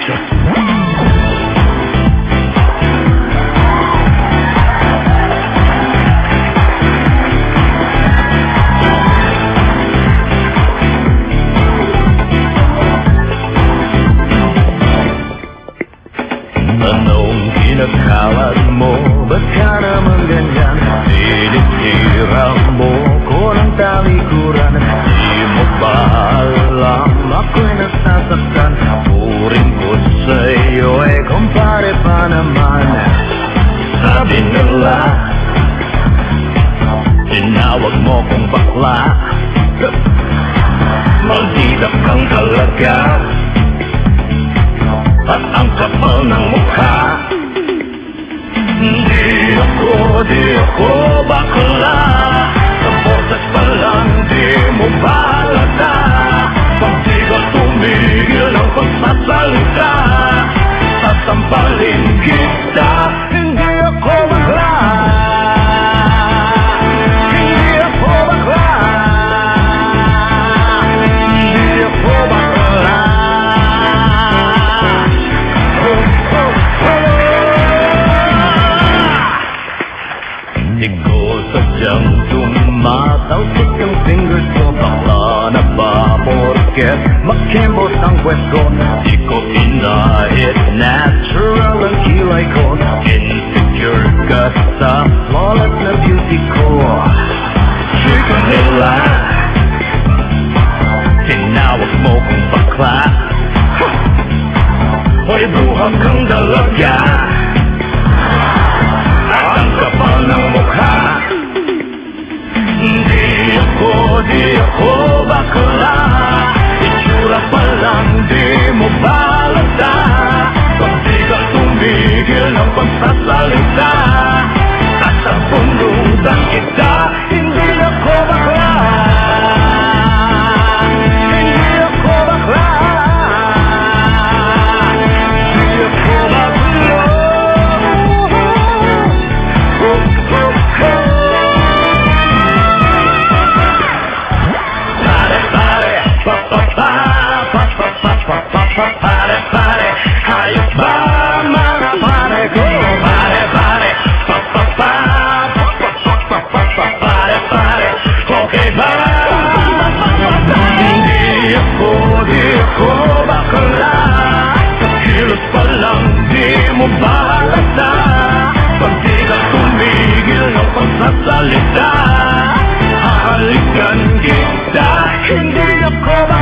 Anong kinakalat mo? Ba't ka naman ganyan? Tinitira mo ko ng talikuran. Di mo ba alam ako'y nasasaktan? Puring ko sa'yo kumpare pa naman. Sabi nila tinawag mo kong bakla. Maldita kang talaga at ang kapal ng mukha. Di ako bakla. Sa boses pa lang di mo balata. Pag di ka tumigil ng pagsasalita, sasampalin kita. Hindi ako bakla. Hindi ako bakla. Hindi ako bakla. Di ko sadyang tumatalsik ang fingers ko. Bakla na ba porket makembot ang kwet ko? Di ko inahit, natural ang kilay ko. Insecure ka sa flawless na beauty ko. Chika nila tinawag mo kong bakla. Hoy bruha kang dalaga at ang kapal ng mukha. Di ako bakla. Itsura pa lang di mo balata. Pag di ka tumigil ng pagsasalita, sasabunutan kita. Hindi ako bakla. Hindi ako bakla. Hindi ako bakla. Pare, hayop ba mga pare ko? Pare, pare, okay ba? Hindi ako bakla. Sa kilos pa lang di mo balata. Pag di ka tumigil ng pagsasalita, hahalikan kita. Hindi ako bakla.